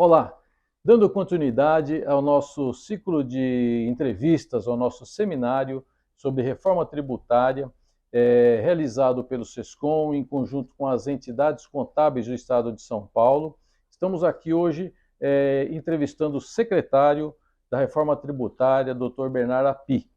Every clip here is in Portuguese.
Olá, dando continuidade ao nosso ciclo de entrevistas, ao nosso seminário sobre reforma tributária, realizado pelo SESCOM em conjunto com as entidades contábeis do Estado de São Paulo. Estamos aqui hoje entrevistando o secretário da reforma tributária, Dr. Bernardo Api.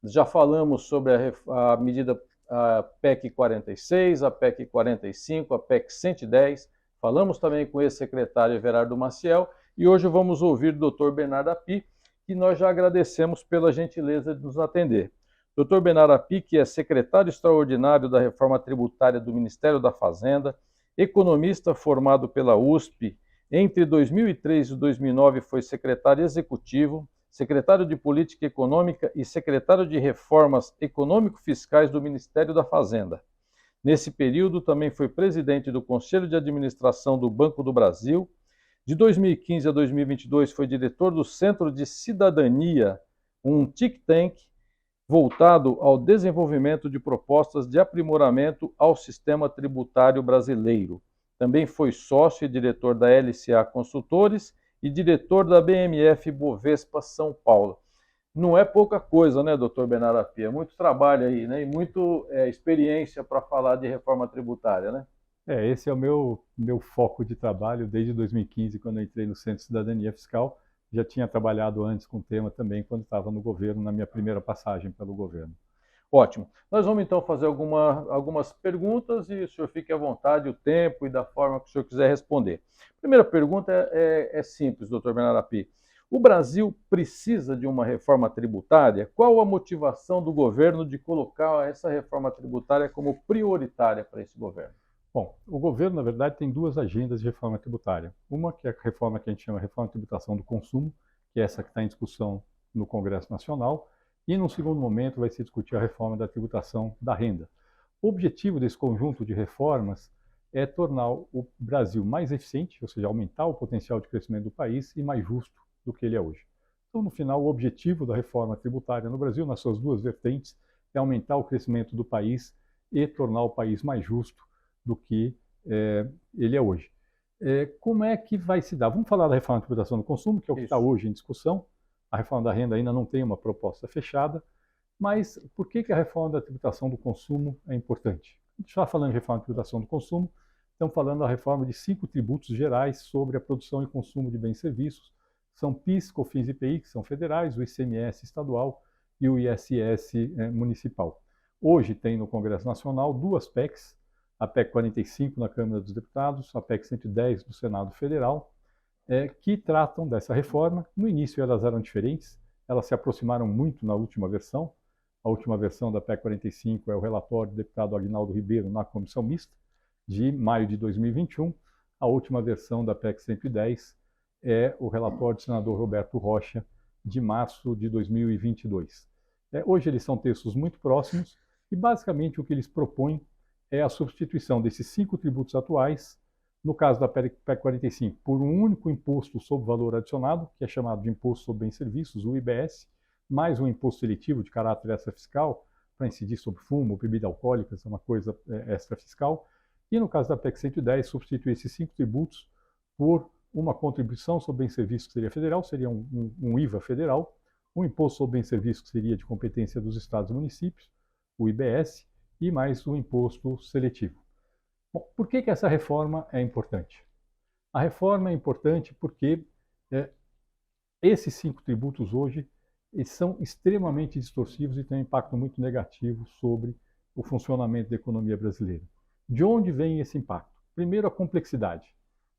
Já falamos sobre a medida a PEC 46, a PEC 45, a PEC 110. Falamos também com o ex-secretário Everardo Maciel e hoje vamos ouvir o Dr. Bernardo Api, que nós já agradecemos pela gentileza de nos atender. Dr. Bernardo Api, que é secretário extraordinário da Reforma Tributária do Ministério da Fazenda, economista formado pela USP, entre 2003 e 2009 foi secretário executivo, secretário de Política Econômica e secretário de Reformas Econômico-Fiscais do Ministério da Fazenda. Nesse período, também foi presidente do Conselho de Administração do Banco do Brasil. De 2015 a 2022, foi diretor do Centro de Cidadania, um think tank voltado ao desenvolvimento de propostas de aprimoramento ao sistema tributário brasileiro. Também foi sócio e diretor da LCA Consultores e diretor da BMF Bovespa São Paulo. Não é pouca coisa, né, doutor Bernardo Api? É muito trabalho aí, né? E muita experiência para falar de reforma tributária, né? Esse é o meu foco de trabalho desde 2015, quando eu entrei no Centro de Cidadania Fiscal. Já tinha trabalhado antes com o tema também, quando estava no governo, na minha primeira passagem pelo governo. Ótimo. Nós vamos então fazer algumas perguntas e o senhor fique à vontade, o tempo e da forma que o senhor quiser responder. Primeira pergunta é simples, doutor Bernardo Api. O Brasil precisa de uma reforma tributária? Qual a motivação do governo de colocar essa reforma tributária como prioritária para esse governo? Bom, o governo, na verdade, tem duas agendas de reforma tributária. Uma que é a reforma que a gente chama de reforma de tributação do consumo, que é essa que está em discussão no Congresso Nacional, e, num segundo momento, vai se discutir a reforma da tributação da renda. O objetivo desse conjunto de reformas é tornar o Brasil mais eficiente, ou seja, aumentar o potencial de crescimento do país e mais justo do que ele é hoje. Então, no final, o objetivo da reforma tributária no Brasil, nas suas duas vertentes, é aumentar o crescimento do país e tornar o país mais justo do que ele é hoje. Como é que vai se dar? Vamos falar da reforma da tributação do consumo, que é o que está hoje em discussão. A reforma da renda ainda não tem uma proposta fechada, mas por que a reforma da tributação do consumo é importante? A gente está falando de reforma da tributação do consumo, estamos falando da reforma de 5 tributos gerais sobre a produção e consumo de bens e serviços. São PIS, COFINS e IPI, que são federais, o ICMS estadual e o ISS municipal. Hoje tem no Congresso Nacional duas PECs, a PEC 45 na Câmara dos Deputados, a PEC 110 do Senado Federal, que tratam dessa reforma. No início elas eram diferentes, elas se aproximaram muito na última versão. A última versão da PEC 45 é o relatório do deputado Aguinaldo Ribeiro na comissão mista, de maio de 2021. A última versão da PEC 110 é o relatório do senador Roberto Rocha, de março de 2022. Hoje eles são textos muito próximos e basicamente o que eles propõem é a substituição desses 5 tributos atuais, no caso da PEC 45, por um único imposto sobre valor adicionado, que é chamado de Imposto sobre Bens e Serviços, o IBS, mais um imposto seletivo de caráter extrafiscal, para incidir sobre fumo, bebida alcoólica, é uma coisa extrafiscal. E no caso da PEC 110, substituir esses 5 tributos por uma contribuição sobre bens e serviços que seria federal, seria um IVA federal, um imposto sobre bens e serviços que seria de competência dos estados e municípios, o IBS, e mais um imposto seletivo. Bom, por que essa reforma é importante? A reforma é importante porque esses 5 tributos hoje eles são extremamente distorsivos e têm um impacto muito negativo sobre o funcionamento da economia brasileira. De onde vem esse impacto? Primeiro, a complexidade.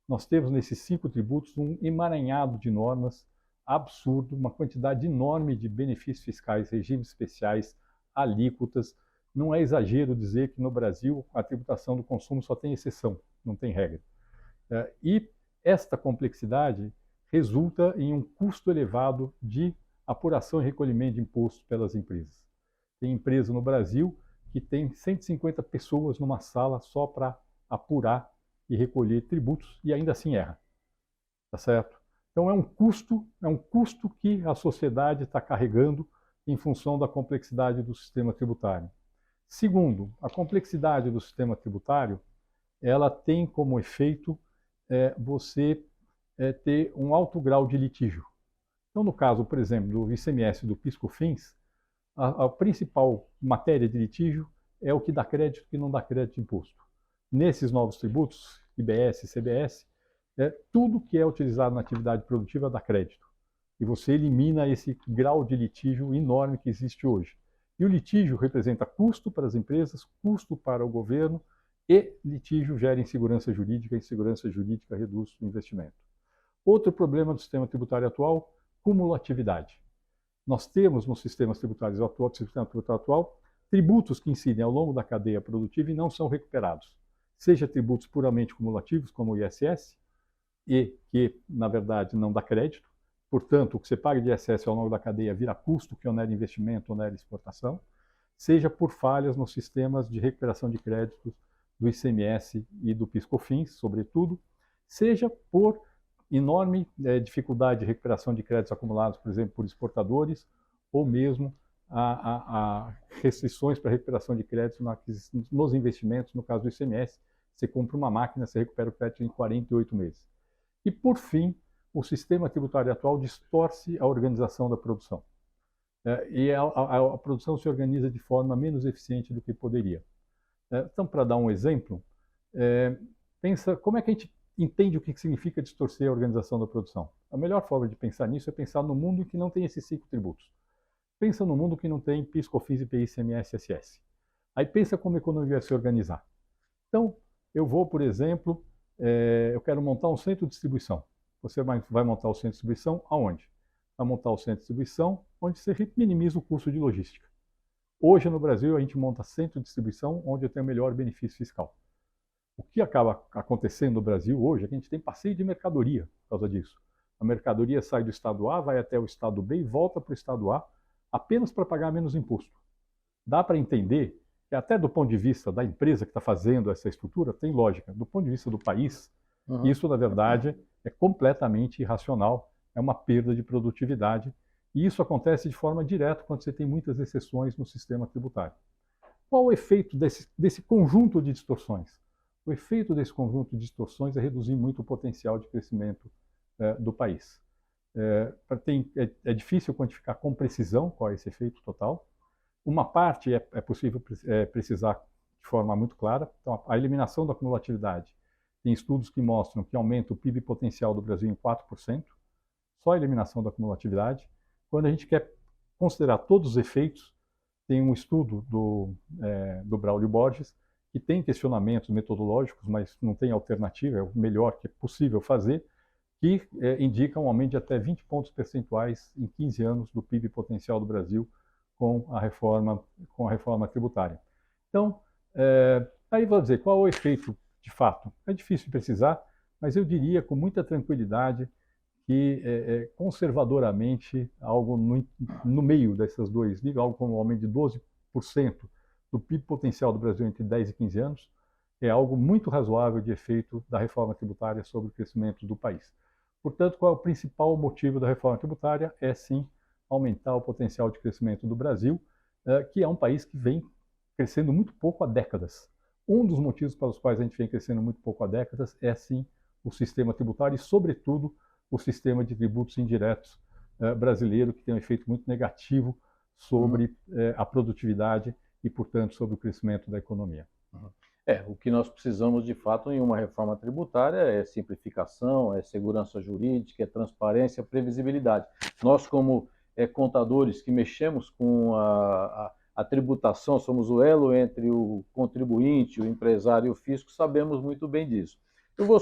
Nós temos nesses 5 tributos um emaranhado de normas absurdo, uma quantidade enorme de benefícios fiscais, regimes especiais, alíquotas. Não é exagero dizer que no Brasil a tributação do consumo só tem exceção, não tem regra. E esta complexidade resulta em um custo elevado de apuração e recolhimento de impostos pelas empresas. Tem empresa no Brasil que tem 150 pessoas numa sala só para apurar e recolher tributos e ainda assim erra. Tá certo? Então é um custo que a sociedade está carregando em função da complexidade do sistema tributário. Segundo, a complexidade do sistema tributário, ela tem como efeito você ter um alto grau de litígio. Então, no caso, por exemplo, do ICMS do PIS/COFINS, a principal matéria de litígio é o que dá crédito e o que não dá crédito de imposto. Nesses novos tributos, IBS e CBS, tudo que é utilizado na atividade produtiva dá crédito. E você elimina esse grau de litígio enorme que existe hoje. E o litígio representa custo para as empresas, custo para o governo, e litígio gera insegurança jurídica, e insegurança jurídica reduz o investimento. Outro problema do sistema tributário atual, cumulatividade. Nós temos no sistema tributário atual tributos que incidem ao longo da cadeia produtiva e não são recuperados. Seja tributos puramente cumulativos, como o ISS, e que, na verdade, não dá crédito. Portanto, o que você paga de ISS ao longo da cadeia vira custo que onera investimento, onera exportação. Seja por falhas nos sistemas de recuperação de créditos do ICMS e do PIS/COFINS, sobretudo. Seja por enorme dificuldade de recuperação de créditos acumulados, por exemplo, por exportadores, ou mesmo a restrições para recuperação de créditos nos investimentos, no caso do ICMS, você compra uma máquina, você recupera o crédito em 48 meses. E, por fim, o sistema tributário atual distorce a organização da produção. E a produção se organiza de forma menos eficiente do que poderia. Então, para dar um exemplo, pensa como é que a gente entende o que significa distorcer a organização da produção. A melhor forma de pensar nisso é pensar no mundo em que não tem esses 5 tributos. Pensa no mundo que não tem PIS, COFINS, IPI, ICMS, ISS. Aí pensa como a economia vai se organizar. Então, eu vou, por exemplo, eu quero montar um centro de distribuição. Você vai montar o centro de distribuição aonde? Vai montar o centro de distribuição onde você minimiza o custo de logística. Hoje, no Brasil, a gente monta centro de distribuição onde eu tenho melhor benefício fiscal. O que acaba acontecendo no Brasil hoje é que a gente tem passeio de mercadoria por causa disso. A mercadoria sai do estado A, vai até o estado B e volta para o estado A apenas para pagar menos imposto. Dá para entender que até do ponto de vista da empresa que está fazendo essa estrutura, tem lógica. Do ponto de vista do país, isso, na verdade, é completamente irracional, é uma perda de produtividade, e isso acontece de forma direta quando você tem muitas exceções no sistema tributário. Qual o efeito desse conjunto de distorções? O efeito desse conjunto de distorções é reduzir muito o potencial de crescimento do país. É difícil quantificar com precisão qual é esse efeito total. Uma parte é possível precisar de forma muito clara. Então, a eliminação da cumulatividade. Tem estudos que mostram que aumenta o PIB potencial do Brasil em 4%, só a eliminação da cumulatividade. Quando a gente quer considerar todos os efeitos, tem um estudo do Braulio Borges, que tem questionamentos metodológicos, mas não tem alternativa, é o melhor que é possível fazer, que indica um aumento de até 20 pontos percentuais em 15 anos do PIB potencial do Brasil com a reforma tributária. Então, aí vou dizer, qual é o efeito de fato? É difícil de precisar, mas eu diria com muita tranquilidade que, conservadoramente, algo no meio dessas duas, algo como um aumento de 12% do PIB potencial do Brasil entre 10 e 15 anos, é algo muito razoável de efeito da reforma tributária sobre o crescimento do país. Portanto, qual é o principal motivo da reforma tributária? É, sim, aumentar o potencial de crescimento do Brasil, que é um país que vem crescendo muito pouco há décadas. Um dos motivos pelos quais a gente vem crescendo muito pouco há décadas é, sim, o sistema tributário e, sobretudo, o sistema de tributos indiretos brasileiro, que tem um efeito muito negativo sobre a produtividade e, portanto, sobre o crescimento da economia. O que nós precisamos, de fato, em uma reforma tributária é simplificação, é segurança jurídica, é transparência, previsibilidade. Nós, como contadores que mexemos com a tributação, somos o elo entre o contribuinte, o empresário e o fisco, sabemos muito bem disso.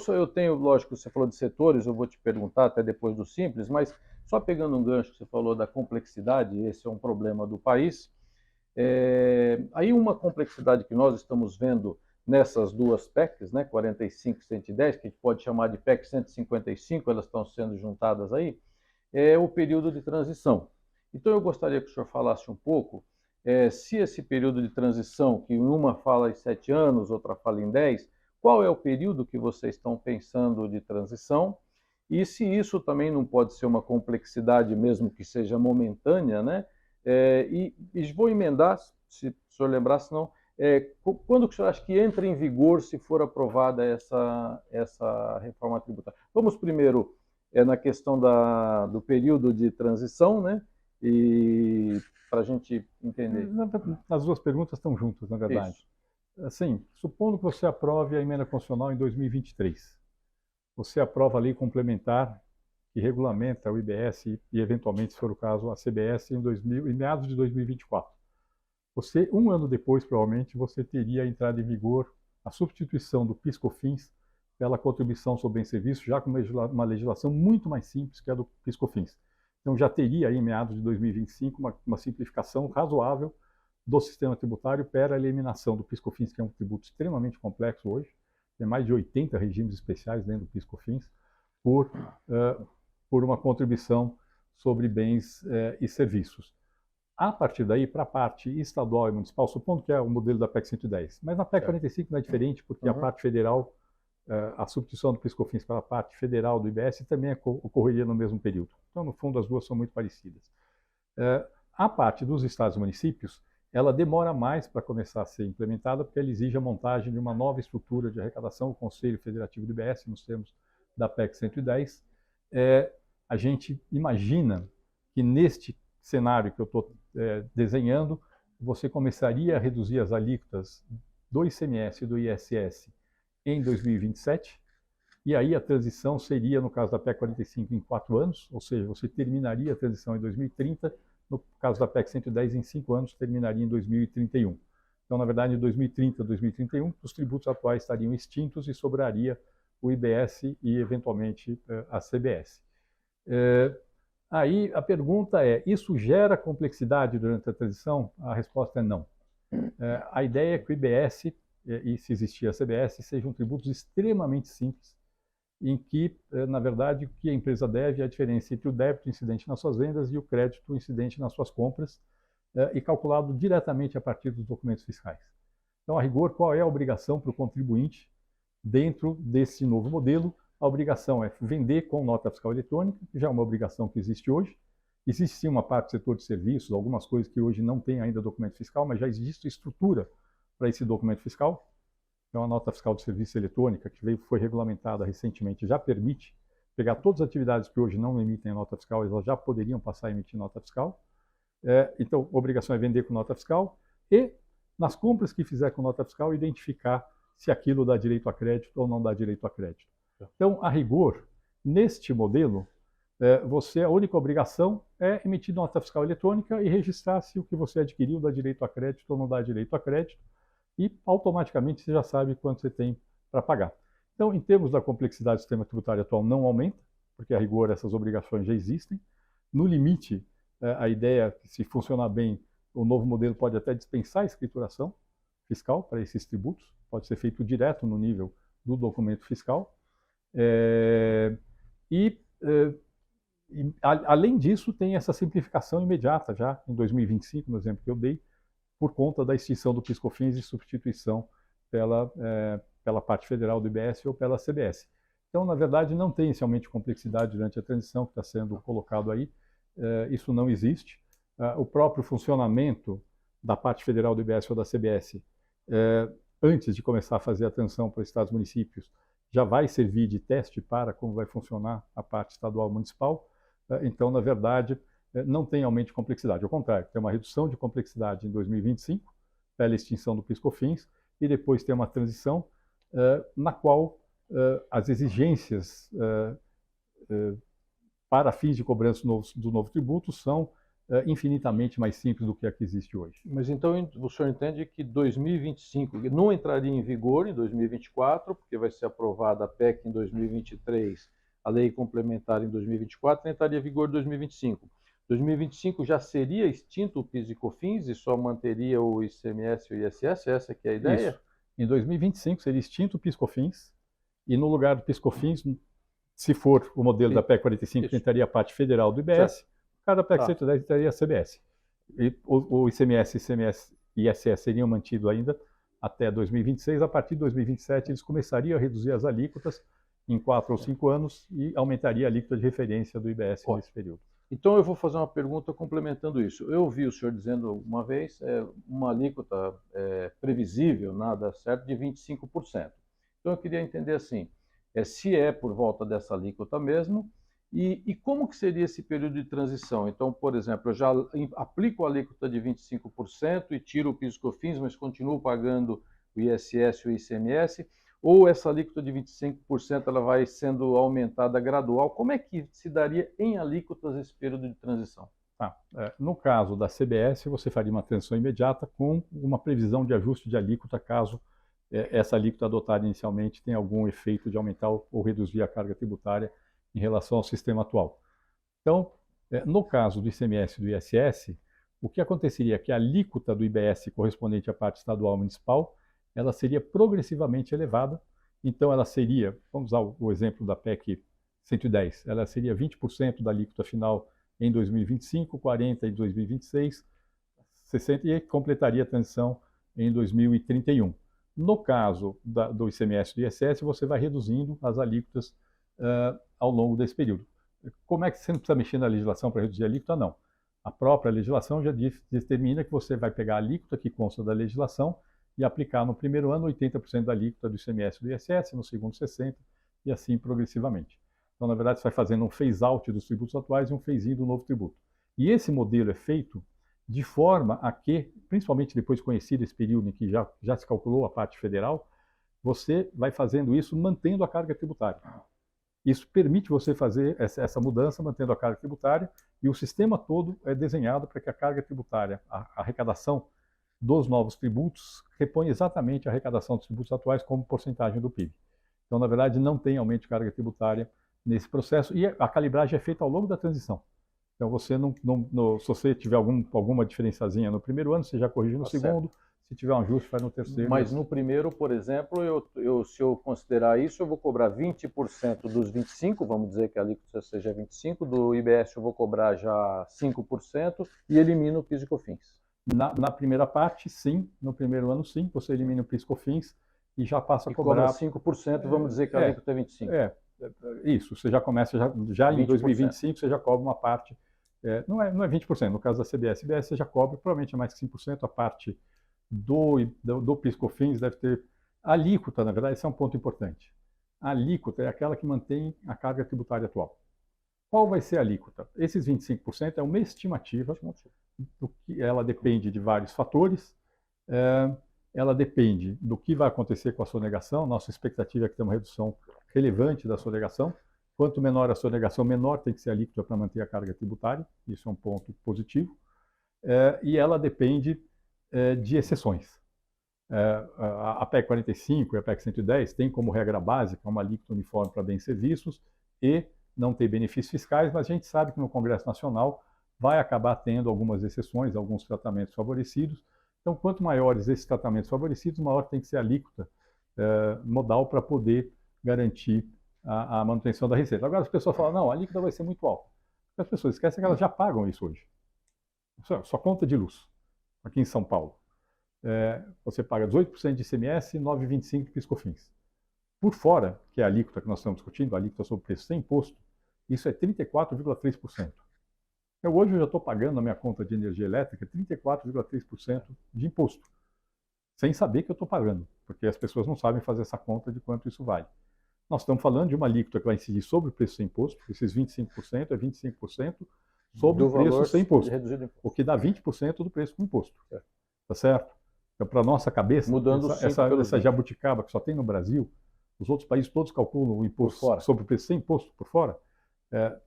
Eu tenho, lógico, você falou de setores, eu vou te perguntar até depois do simples, mas só pegando um gancho que você falou da complexidade, esse é um problema do país. Aí uma complexidade que nós estamos vendo nessas duas PECs, né, 45 e 110, que a gente pode chamar de PEC 155, elas estão sendo juntadas aí, é o período de transição. Então eu gostaria que o senhor falasse um pouco se esse período de transição, que uma fala em 7 anos, outra fala em 10, qual é o período que vocês estão pensando de transição e se isso também não pode ser uma complexidade mesmo que seja momentânea, né? E vou emendar, se o senhor lembrar, senão, quando que o senhor acha que entra em vigor se for aprovada essa reforma tributária? Vamos primeiro é na questão do período de transição, né? E para a gente entender. As duas perguntas estão juntas, na verdade. Isso. Assim, supondo que você aprove a emenda constitucional em 2023, você aprova a lei complementar que regulamenta o IBS e, eventualmente, se for o caso, a CBS em meados de 2024. Você, um ano depois, provavelmente, você teria entrado em vigor a substituição do PIS/COFINS pela contribuição sobre bens e serviços, já com uma legislação muito mais simples que a do PIS/COFINS. Então já teria aí, em meados de 2025, uma simplificação razoável do sistema tributário para a eliminação do PIS/COFINS, que é um tributo extremamente complexo hoje, tem mais de 80 regimes especiais dentro do PIS/COFINS, por uma contribuição sobre bens e serviços. A partir daí, para a parte estadual e municipal, supondo que é o modelo da PEC 110, mas na PEC 45 não é diferente, porque a parte federal, a substituição do PIS/COFINS pela parte federal do IBS também ocorreria no mesmo período. Então, no fundo, as duas são muito parecidas. A parte dos estados e municípios, ela demora mais para começar a ser implementada, porque ela exige a montagem de uma nova estrutura de arrecadação, o Conselho Federativo do IBS, nos termos da PEC 110. A gente imagina que neste cenário que eu estou desenhando, você começaria a reduzir as alíquotas do ICMS e do ISS em 2027, e aí a transição seria, no caso da PEC 45, em 4 anos, ou seja, você terminaria a transição em 2030, no caso da PEC 110, em 5 anos, terminaria em 2031. Então, na verdade, em 2030, 2031, os tributos atuais estariam extintos e sobraria o IBS e, eventualmente, a CBS. Aí a pergunta é, isso gera complexidade durante a transição? A resposta é não. A ideia é que o IBS, e se existir a CBS, sejam tributos extremamente simples, em que, na verdade, o que a empresa deve é a diferença entre o débito incidente nas suas vendas e o crédito incidente nas suas compras, e calculado diretamente a partir dos documentos fiscais. Então, a rigor, qual é a obrigação para o contribuinte dentro desse novo modelo? A obrigação é vender com nota fiscal eletrônica, que já é uma obrigação que existe hoje. Existe sim uma parte do setor de serviços, algumas coisas que hoje não tem ainda documento fiscal, mas já existe estrutura para esse documento fiscal. Então, a nota fiscal de serviço eletrônica, que foi regulamentada recentemente, já permite pegar todas as atividades que hoje não emitem nota fiscal, elas já poderiam passar a emitir nota fiscal. Então, a obrigação é vender com nota fiscal e, nas compras que fizer com nota fiscal, identificar se aquilo dá direito a crédito ou não dá direito a crédito. Então, a rigor, neste modelo, a única obrigação é emitir nota fiscal eletrônica e registrar se o que você adquiriu dá direito a crédito ou não dá direito a crédito, e automaticamente você já sabe quanto você tem para pagar. Então, em termos da complexidade do sistema tributário atual, não aumenta, porque a rigor essas obrigações já existem. No limite, a ideia é que, se funcionar bem, o novo modelo pode até dispensar a escrituração fiscal para esses tributos, pode ser feito direto no nível do documento fiscal. Além disso, tem essa simplificação imediata já em 2025, no exemplo que eu dei, por conta da extinção do PIS/COFINS e substituição pela parte federal do IBS ou pela CBS. Então, na verdade, não tem esse aumento de complexidade durante a transição que está sendo colocado aí. Isso não existe. O próprio funcionamento da parte federal do IBS ou da CBS, antes de começar a fazer a transição para estados e municípios, já vai servir de teste para como vai funcionar a parte estadual e municipal. Então, na verdade, não tem aumento de complexidade. Ao contrário, tem uma redução de complexidade em 2025, pela extinção do PIS/COFINS, e depois tem uma transição na qual as exigências para fins de cobrança do novo tributo são infinitamente mais simples do que a que existe hoje. Mas então o senhor entende que 2025 não entraria em vigor em 2024, porque vai ser aprovada a PEC em 2023, a lei complementar em 2024, entraria em vigor em 2025. 2025 já seria extinto o PIS e COFINS e só manteria o ICMS e o ISS? Essa que é a ideia? Isso. Em 2025 seria extinto o PIS/COFINS e, no lugar do PIS/COFINS, se for o modelo da PEC 45, entraria a parte federal do IBS, certo. Cada PEC 110 entraria a CBS. E o ICMS e ISS seriam mantidos ainda até 2026. A partir de 2027, eles começariam a reduzir as alíquotas em 4 ou 5 anos e aumentaria a alíquota de referência do IBS nesse período. Então, eu vou fazer uma pergunta complementando isso. Eu ouvi o senhor dizendo uma vez uma alíquota previsível, nada certo, de 25%. Então, eu queria entender assim, se é por volta dessa alíquota mesmo, E como que seria esse período de transição? Então, por exemplo, eu já aplico a alíquota de 25% e tiro o PIS/COFINS, mas continuo pagando o ISS e o ICMS, ou essa alíquota de 25% ela vai sendo aumentada gradual? Como é que se daria em alíquotas esse período de transição? No caso da CBS, você faria uma transição imediata com uma previsão de ajuste de alíquota caso essa alíquota adotada inicialmente tenha algum efeito de aumentar ou reduzir a carga tributária em relação ao sistema atual. Então, no caso do ICMS e do ISS, o que aconteceria é que a alíquota do IBS correspondente à parte estadual e municipal, ela seria progressivamente elevada. Então, ela seria, vamos usar o exemplo da PEC 110, ela seria 20% da alíquota final em 2025, 40% em 2026, 60% e completaria a transição em 2031. No caso do ICMS e do ISS, você vai reduzindo as alíquotas ao longo desse período. Como é que você não precisa mexer na legislação para reduzir a alíquota? Não. A própria legislação já determina que você vai pegar a alíquota que consta da legislação e aplicar no primeiro ano 80% da alíquota do ICMS e do ISS, no segundo 60% e assim progressivamente. Então, na verdade, você vai fazendo um phase-out dos tributos atuais e um phase-in do novo tributo. E esse modelo é feito de forma a que, principalmente depois conhecido esse período em que já se calculou a parte federal, você vai fazendo isso mantendo a carga tributária. Isso permite você fazer essa mudança mantendo a carga tributária e o sistema todo é desenhado para que a carga tributária, a arrecadação dos novos tributos, reponha exatamente a arrecadação dos tributos atuais como porcentagem do PIB. Então, na verdade, não tem aumento de carga tributária nesse processo e a calibragem é feita ao longo da transição. Então, você se você tiver alguma diferençazinha no primeiro ano, você já corrige no segundo. Certo. Se tiver um ajuste, faz no terceiro. Mas no primeiro, por exemplo, se eu considerar isso, eu vou cobrar 20% dos 25%, vamos dizer que a alíquota seja 25%, do IBS eu vou cobrar já 5% e elimino o PIS e COFINS. Na primeira parte, sim. No primeiro ano, sim. Você elimina o PIS e COFINS e já passa a cobrar... cobra 5%, vamos dizer que a alíquota é 25%. Isso. Você já começa, já em 2025, você já cobra uma parte... não é 20%, no caso da CBS. CBS você já cobra, provavelmente é mais que 5%, a parte do PIS/COFINS deve ter... A alíquota, na verdade, esse é um ponto importante. A alíquota é aquela que mantém a carga tributária atual. Qual vai ser a alíquota? Esses 25% é uma estimativa, do que ela depende de vários fatores, ela depende do que vai acontecer com a sonegação. Nossa expectativa é que tenha uma redução relevante da sonegação. Quanto menor a sonegação, menor tem que ser a alíquota para manter a carga tributária. Isso é um ponto positivo. E ela depende de exceções. A PEC 45 e a PEC 110 têm como regra básica uma alíquota uniforme para bens e serviços e não tem benefícios fiscais, mas a gente sabe que no Congresso Nacional vai acabar tendo algumas exceções, alguns tratamentos favorecidos. Então, quanto maiores esses tratamentos favorecidos, maior tem que ser a alíquota modal para poder garantir a manutenção da receita. Agora as pessoas falam, não, a alíquota vai ser muito alta. As pessoas esquecem que elas já pagam isso hoje. Só conta de luz. Aqui em São Paulo, você paga 18% de ICMS e 9,25% de PIS/COFINS. Por fora, que é a alíquota que nós estamos discutindo, a alíquota sobre preço sem imposto, isso é 34,3%. Hoje eu já estou pagando na minha conta de energia elétrica 34,3% de imposto, sem saber que eu estou pagando, porque as pessoas não sabem fazer essa conta de quanto isso vale. Nós estamos falando de uma alíquota que vai incidir sobre o preço sem imposto, esses 25% é 25% sobre o preço sem imposto, o que dá 20% do preço com imposto. Tá certo? Então, para a nossa cabeça, essa jabuticaba que só tem no Brasil, os outros países todos calculam o imposto sobre o preço sem imposto por fora,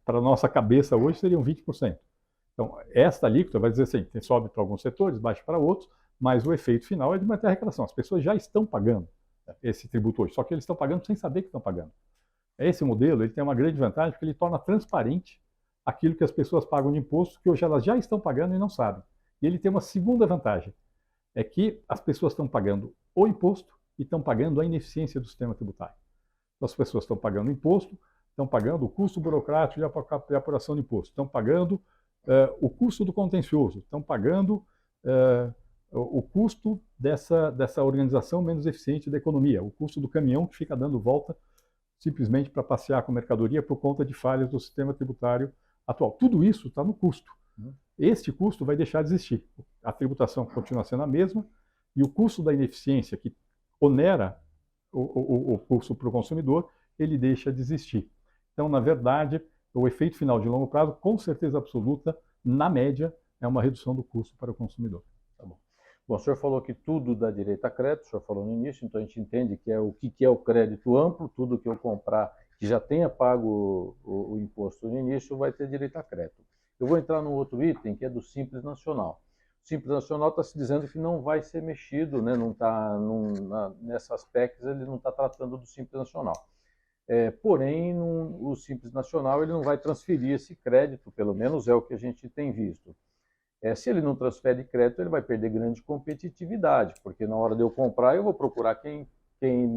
para a nossa cabeça hoje seriam 20%. Então, esta alíquota vai dizer assim, sobe para alguns setores, baixa para outros, mas o efeito final é de manter a arrecadação. As pessoas já estão pagando esse tributo hoje, só que eles estão pagando sem saber que estão pagando. Esse modelo ele tem uma grande vantagem porque ele torna transparente aquilo que as pessoas pagam de imposto, que hoje elas já estão pagando e não sabem. E ele tem uma segunda vantagem, é que as pessoas estão pagando o imposto e estão pagando a ineficiência do sistema tributário. Então, as pessoas estão pagando o imposto, estão pagando o custo burocrático de apuração de imposto, estão pagando o custo do contencioso, estão pagando o custo dessa organização menos eficiente da economia, o custo do caminhão que fica dando volta simplesmente para passear com mercadoria por conta de falhas do sistema tributário atual. Tudo isso está no custo. Este custo vai deixar de existir. A tributação continua sendo a mesma e o custo da ineficiência, que onera o custo para o consumidor, ele deixa de existir. Então, na verdade, o efeito final de longo prazo, com certeza absoluta, na média, é uma redução do custo para o consumidor. Tá bom. Bom, o senhor falou que tudo dá direito a crédito, o senhor falou no início, então a gente entende que é o que é o crédito amplo, tudo que eu comprar que já tenha pago o imposto no início vai ter direito a crédito. Eu vou entrar no outro item, que é do Simples Nacional. O Simples Nacional está se dizendo que não vai ser mexido, né? Não tá, nessas PECs ele não está tratando do Simples Nacional. Porém, o Simples Nacional ele não vai transferir esse crédito, pelo menos é o que a gente tem visto. Se ele não transfere crédito, ele vai perder grande competitividade, porque na hora de eu comprar, eu vou procurar quem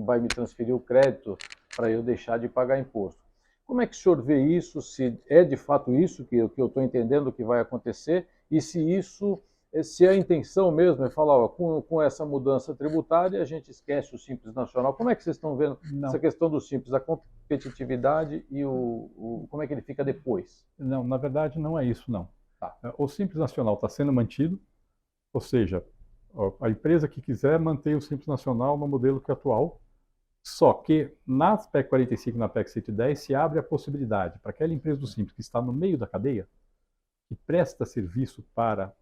vai me transferir o crédito para eu deixar de pagar imposto. Como é que o senhor vê isso? Se é de fato isso que eu estou entendendo que vai acontecer e se a intenção mesmo é falar, ó, com essa mudança tributária, a gente esquece o Simples Nacional. Como é que vocês estão vendo essa questão do Simples, a competitividade e como é que ele fica depois? Não, na verdade não é isso, não. Tá. O Simples Nacional está sendo mantido, ou seja, a empresa que quiser mantém o Simples Nacional no modelo que é atual, só que na PEC 45 e na PEC 110 se abre a possibilidade para aquela empresa do Simples que está no meio da cadeia, que presta serviço para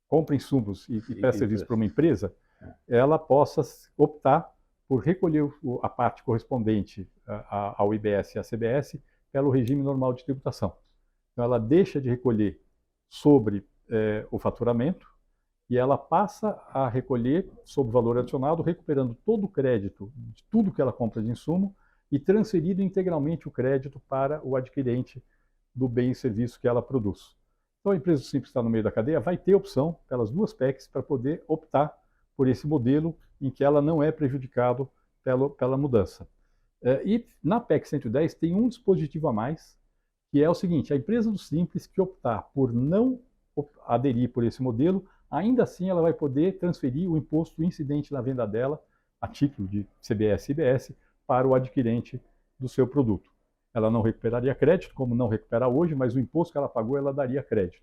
compra insumos e presta serviço para uma empresa, ela possa optar por recolher a parte correspondente ao IBS e à CBS pelo regime normal de tributação. Então ela deixa de recolher sobre o faturamento e ela passa a recolher sobre o valor adicionado, recuperando todo o crédito de tudo que ela compra de insumo e transferindo integralmente o crédito para o adquirente do bem e serviço que ela produz. Então a empresa simples que está no meio da cadeia vai ter opção pelas duas PECs para poder optar por esse modelo em que ela não é prejudicado pela mudança. E na PEC 110 tem um dispositivo a mais, que é o seguinte: a empresa do Simples que optar por não aderir por esse modelo, ainda assim ela vai poder transferir o imposto incidente na venda dela, a título de CBS e IBS, para o adquirente do seu produto. Ela não recuperaria crédito, como não recupera hoje, mas o imposto que ela pagou, ela daria crédito.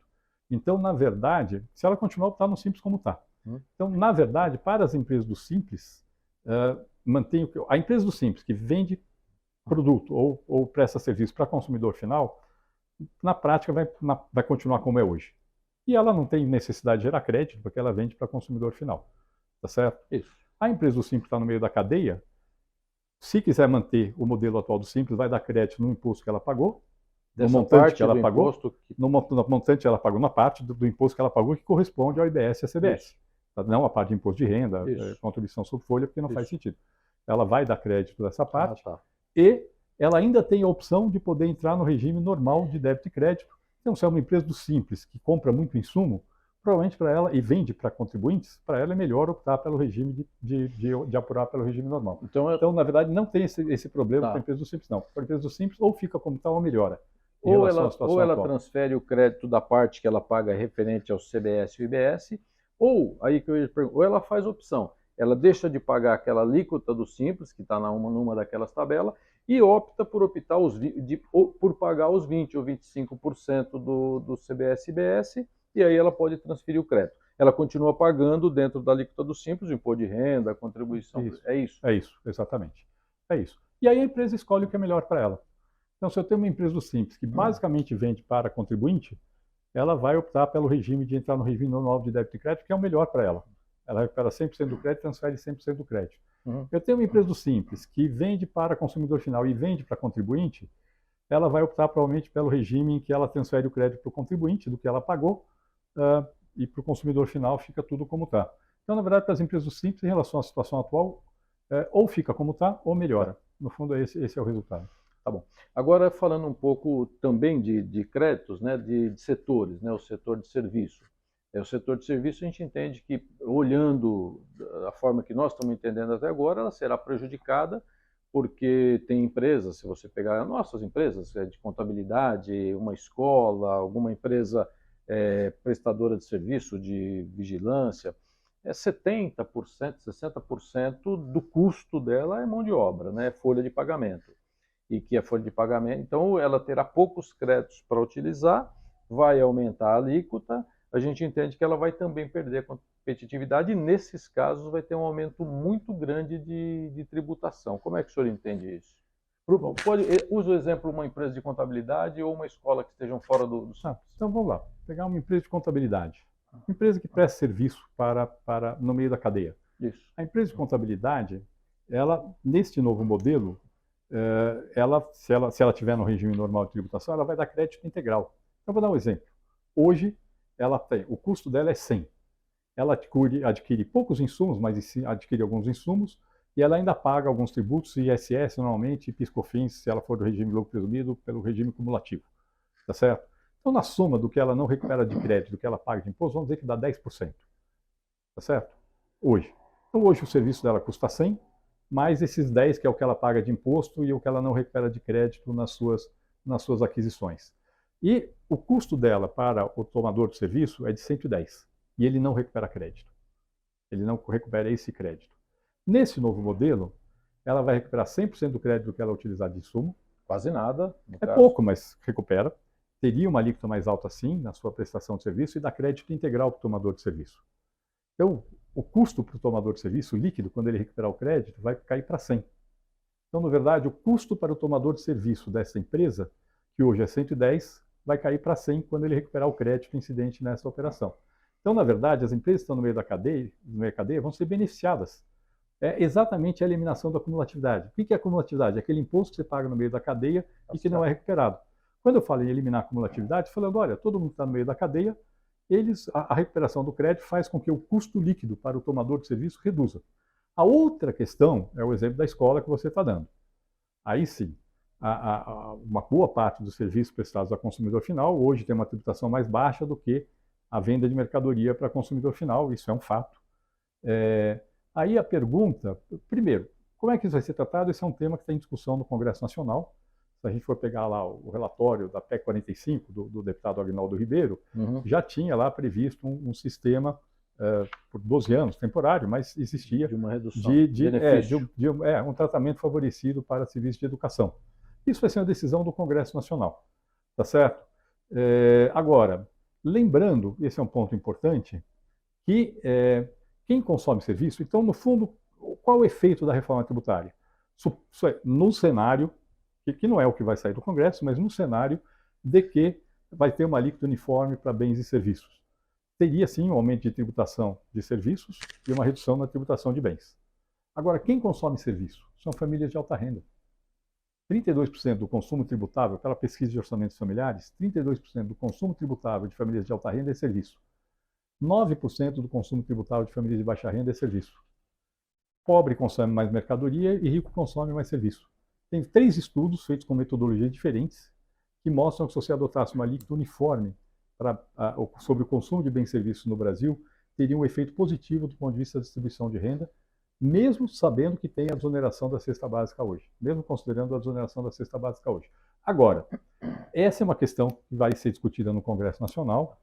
Então, na verdade, se ela continuar a optar no Simples como está. Então, na verdade, para as empresas do Simples, a empresa do Simples que vende produto ou presta serviço para consumidor final, na prática vai continuar como é hoje. E ela não tem necessidade de gerar crédito, porque ela vende para consumidor final. Tá certo? Isso. A empresa do Simples está no meio da cadeia. Se quiser manter o modelo atual do Simples, vai dar crédito no imposto que ela pagou, no montante que ela pagou, no montante que ela pagou, na parte do imposto que ela pagou, que corresponde ao IBS e à CBS. Isso. Não a parte de imposto de renda, contribuição sobre folha, porque não faz sentido. Ela vai dar crédito dessa parte e ela ainda tem a opção de poder entrar no regime normal de débito e crédito. Então, se é uma empresa do Simples que compra muito insumo, provavelmente para ela, e vende para contribuintes, para ela é melhor optar pelo regime de apurar pelo regime normal. Então, na verdade, não tem esse problema para a empresa do Simples, não. Para a empresa do Simples, ou fica como tal ou melhora. Ou ela transfere o crédito da parte que ela paga referente ao CBS e o IBS, ou, aí que eu ia perguntar, ou ela faz opção. Ela deixa de pagar aquela alíquota do Simples, que está numa daquelas tabelas, e opta por pagar os 20% ou 25% do CBS e IBS, e aí ela pode transferir o crédito. Ela continua pagando dentro da alíquota do Simples, o imposto de renda, a contribuição. Isso. É isso? É isso, exatamente. É isso. E aí a empresa escolhe o que é melhor para ela. Então, se eu tenho uma empresa do Simples que basicamente vende para contribuinte, ela vai optar pelo regime de entrar no regime normal de débito e crédito, que é o melhor para ela. Ela recupera 100% do crédito e transfere 100% do crédito. Eu tenho uma empresa do Simples que vende para consumidor final e vende para contribuinte, ela vai optar provavelmente pelo regime em que ela transfere o crédito para o contribuinte do que ela pagou e para o consumidor final fica tudo como está. Então, na verdade, para as empresas do Simples, em relação à situação atual, ou fica como está ou melhora. No fundo, esse é o resultado. Tá bom. Agora, falando um pouco também de créditos, né, de setores, né, o setor de serviço. O setor de serviço, a gente entende que, olhando da forma que nós estamos entendendo até agora, ela será prejudicada porque tem empresas, se você pegar nossas empresas de contabilidade, uma escola, alguma empresa prestadora de serviço de vigilância, 70%, 60% do custo dela é mão de obra, né, folha de pagamento. E que a folha de pagamento, então ela terá poucos créditos para utilizar, vai aumentar a alíquota, a gente entende que ela vai também perder a competitividade e, nesses casos, vai ter um aumento muito grande de tributação. Como é que o senhor entende isso? Usa o exemplo uma empresa de contabilidade ou uma escola que estejam fora do Ah, então vamos lá, pegar uma empresa de contabilidade. Uma empresa que presta serviço no meio da cadeia. Isso. A empresa de contabilidade, ela, neste novo modelo, se ela tiver no regime normal de tributação, ela vai dar crédito integral. Então, vou dar um exemplo. Hoje, o custo dela é 100. Ela adquire poucos insumos, mas adquire alguns insumos, e ela ainda paga alguns tributos, ISS normalmente, e PIS/COFINS, se ela for do regime lucro presumido, pelo regime cumulativo. Tá certo? Então, na soma do que ela não recupera de crédito, do que ela paga de imposto, vamos dizer que dá 10%. Tá certo? Hoje. Então, hoje o serviço dela custa 100, mais esses 10, que é o que ela paga de imposto e o que ela não recupera de crédito nas suas aquisições. E o custo dela para o tomador de serviço é de 110. E ele não recupera crédito. Ele não recupera esse crédito. Nesse novo modelo, ela vai recuperar 100% do crédito que ela utilizar de insumo. Quase nada. É pouco, mas recupera. Teria uma alíquota mais alta, sim, na sua prestação de serviço e dá crédito integral para o tomador de serviço. Então, o custo para o tomador de serviço líquido, quando ele recuperar o crédito, vai cair para 100. Então, na verdade, o custo para o tomador de serviço dessa empresa, que hoje é 110, vai cair para 100 quando ele recuperar o crédito incidente nessa operação. Então, na verdade, as empresas que estão no meio da cadeia vão ser beneficiadas. É exatamente a eliminação da cumulatividade. O que é a cumulatividade? É aquele imposto que você paga no meio da cadeia e que não é recuperado. Quando eu falo em eliminar a cumulatividade, falando, olha, todo mundo está no meio da cadeia, a recuperação do crédito faz com que o custo líquido para o tomador de serviço reduza. A outra questão é o exemplo da escola que você está dando. Aí sim, uma boa parte dos serviços prestados ao consumidor final hoje tem uma tributação mais baixa do que a venda de mercadoria para consumidor final, isso é um fato. Aí a pergunta, primeiro, como é que isso vai ser tratado? Esse é um tema que está em discussão no Congresso Nacional. Se a gente for pegar lá o relatório da PEC 45, do deputado Agnaldo Ribeiro, já tinha lá previsto um sistema por 12 anos, temporário, mas existia de uma redução de um tratamento favorecido para serviços de educação. Isso vai ser uma decisão do Congresso Nacional, tá certo? Agora, lembrando, esse é um ponto importante, que quem consome serviço, então, no fundo, qual o efeito da reforma tributária? No cenário, que não é o que vai sair do Congresso, mas no cenário de que vai ter uma alíquota uniforme para bens e serviços. Teria, sim, um aumento de tributação de serviços e uma redução na tributação de bens. Agora, quem consome serviço? São famílias de alta renda. 32% do consumo tributável, pela pesquisa de orçamentos familiares, 32% do consumo tributável de famílias de alta renda é serviço. 9% do consumo tributável de famílias de baixa renda é serviço. Pobre consome mais mercadoria e rico consome mais serviço. Tem 3 estudos feitos com metodologias diferentes que mostram que se você adotasse uma alíquota uniforme sobre o consumo de bens e serviços no Brasil, teria um efeito positivo do ponto de vista da distribuição de renda, mesmo sabendo que tem a desoneração da cesta básica hoje, mesmo considerando a desoneração da cesta básica hoje. Agora, essa é uma questão que vai ser discutida no Congresso Nacional.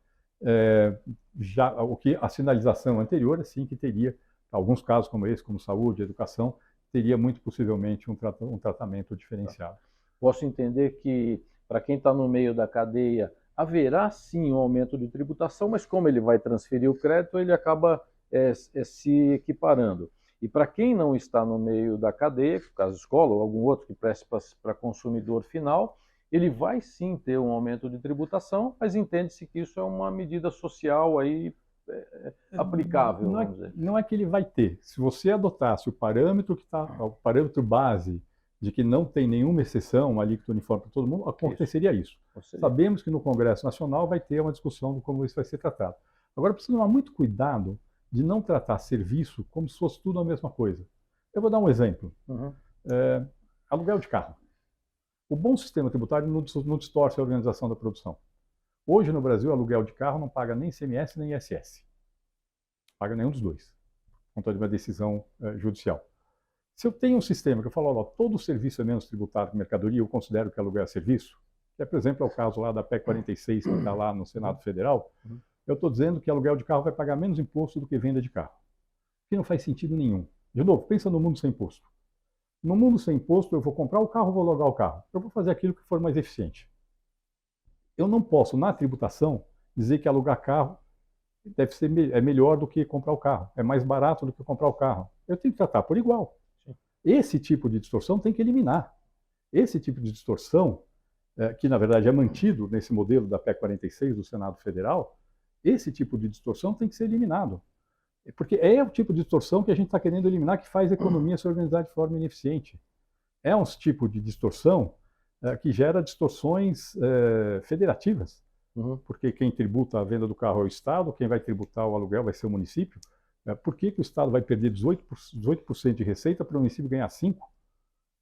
A sinalização anterior, assim, que teria, alguns casos como esse, como saúde, educação, teria muito possivelmente um tratamento diferenciado. Posso entender que, para quem está no meio da cadeia, haverá sim um aumento de tributação, mas como ele vai transferir o crédito, ele acaba se equiparando. E para quem não está no meio da cadeia, no caso escola ou algum outro que preste para consumidor final, ele vai sim ter um aumento de tributação, mas entende-se que isso é uma medida social aí aplicável, vamos dizer. Não é que ele vai ter. Se você adotasse o parâmetro o parâmetro base de que não tem nenhuma exceção, uma alíquota uniforme para todo mundo, aconteceria isso. Sabemos que no Congresso Nacional vai ter uma discussão de como isso vai ser tratado. Agora, precisa tomar muito cuidado de não tratar serviço como se fosse tudo a mesma coisa. Eu vou dar um exemplo. Aluguel de carro. O bom sistema tributário não distorce a organização da produção. Hoje, no Brasil, aluguel de carro não paga nem ICMS nem ISS. Paga nenhum dos dois, por conta de uma decisão judicial. Se eu tenho um sistema que eu falo, todo serviço é menos tributado que mercadoria, eu considero que aluguel é serviço, que por exemplo, é o caso lá da PEC 46, que está lá no Senado Federal, eu estou dizendo que aluguel de carro vai pagar menos imposto do que venda de carro. Que não faz sentido nenhum. De novo, pensa no mundo sem imposto. No mundo sem imposto, eu vou comprar o carro, vou alugar o carro. Eu vou fazer aquilo que for mais eficiente. Eu não posso, na tributação, dizer que alugar carro é melhor do que comprar o carro. É mais barato do que comprar o carro. Eu tenho que tratar por igual. Esse tipo de distorção tem que eliminar. Esse tipo de distorção, que na verdade é mantido nesse modelo da PEC 46 do Senado Federal, esse tipo de distorção tem que ser eliminado. Porque é o tipo de distorção que a gente está querendo eliminar, que faz a economia se organizar de forma ineficiente. É um tipo de distorção que gera distorções federativas, porque quem tributa a venda do carro é o Estado, quem vai tributar o aluguel vai ser o município. Por que o Estado vai perder 18% de receita para o município ganhar 5%?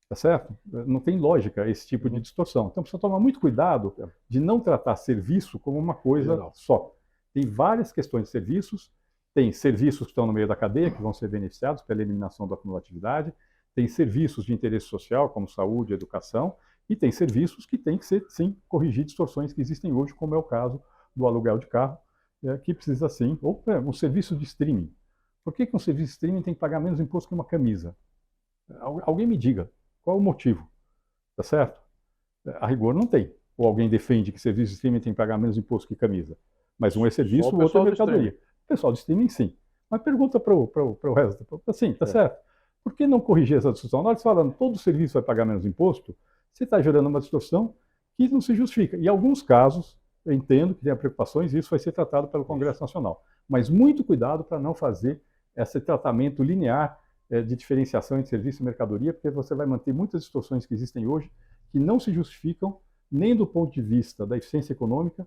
Tá certo? Não tem lógica esse tipo de distorção. Então precisa tomar muito cuidado de não tratar serviço como uma coisa só. Tem várias questões de serviços, tem serviços que estão no meio da cadeia, que vão ser beneficiados pela eliminação da acumulatividade, tem serviços de interesse social, como saúde, educação, e tem serviços que têm que ser, sim, corrigir distorções que existem hoje, como é o caso do aluguel de carro, que precisa, sim, ou um serviço de streaming. Por que um serviço de streaming tem que pagar menos imposto que uma camisa? Alguém me diga. Qual o motivo? Tá certo? A rigor não tem. Ou alguém defende que serviço de streaming tem que pagar menos imposto que camisa. Mas um é serviço, o outro é mercadoria. O pessoal de streaming, sim. Mas pergunta para o resto. Assim, tá certo? Por que não corrigir essa distorção? Na hora de falando todo serviço vai pagar menos imposto, você está gerando uma distorção que não se justifica. Em alguns casos, eu entendo que tenha preocupações e isso vai ser tratado pelo Congresso Nacional. Mas muito cuidado para não fazer esse tratamento linear de diferenciação entre serviço e mercadoria, porque você vai manter muitas distorções que existem hoje que não se justificam nem do ponto de vista da eficiência econômica,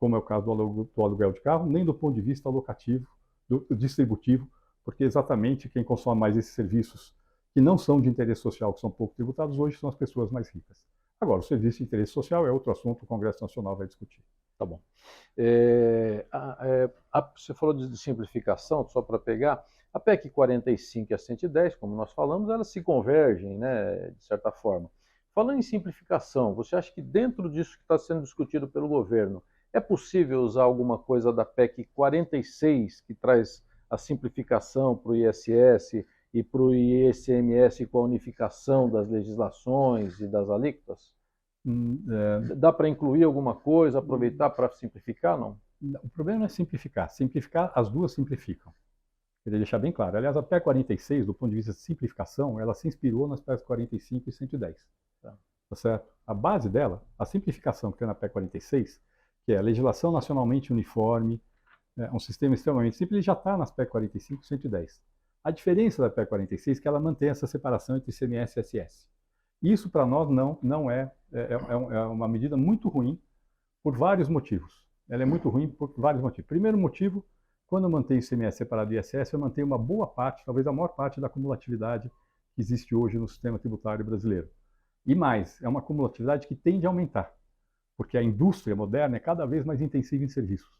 como é o caso do aluguel de carro, nem do ponto de vista alocativo, do distributivo, porque exatamente quem consome mais esses serviços que não são de interesse social, que são pouco tributados, hoje são as pessoas mais ricas. Agora, o serviço de interesse social é outro assunto, o Congresso Nacional vai discutir. Tá bom. Você falou de simplificação, só para pegar, a PEC 45 e a 110, como nós falamos, elas se convergem, né, de certa forma. Falando em simplificação, você acha que dentro disso que está sendo discutido pelo governo, é possível usar alguma coisa da PEC 46, que traz a simplificação para o ISS e para o ICMS com a unificação das legislações e das alíquotas? Dá para incluir alguma coisa, aproveitar para simplificar, não? O problema não é simplificar. Simplificar, as duas simplificam. Queria deixar bem claro. Aliás, a PEC 46, do ponto de vista de simplificação, ela se inspirou nas PECs 45 e 110. Tá certo? A base dela, a simplificação que tem na PEC 46, que é a legislação nacionalmente uniforme, um sistema extremamente simples, ele já está nas PEC 45 e 110. A diferença da PEC 46 é que ela mantém essa separação entre ICMS e ISS. Isso, para nós, não é uma medida muito ruim por vários motivos. Ela é muito ruim por vários motivos. Primeiro motivo, quando eu mantenho o ICMS separado do ISS, eu mantenho uma boa parte, talvez a maior parte da acumulatividade que existe hoje no sistema tributário brasileiro. E mais, é uma acumulatividade que tende a aumentar, porque a indústria moderna é cada vez mais intensiva em serviços.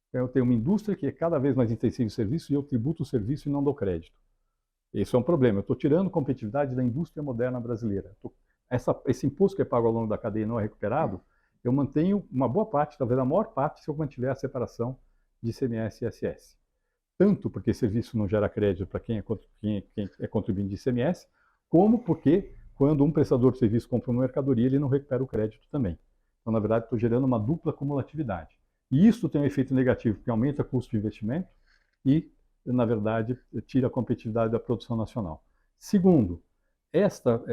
Então, eu tenho uma indústria que é cada vez mais intensiva em serviços e eu tributo o serviço e não dou crédito. Isso é um problema. Eu estou tirando competitividade da indústria moderna brasileira. Esse imposto que é pago ao longo da cadeia não é recuperado, eu mantenho uma boa parte, talvez a maior parte, se eu mantiver a separação de ICMS e ISS. Tanto porque serviço não gera crédito para quem é contribuinte de ICMS, como porque quando um prestador de serviço compra uma mercadoria, ele não recupera o crédito também. Então, na verdade, estou gerando uma dupla acumulatividade. E isso tem um efeito negativo, que aumenta o custo de investimento e, na verdade, tira a competitividade da produção nacional. Segundo, essa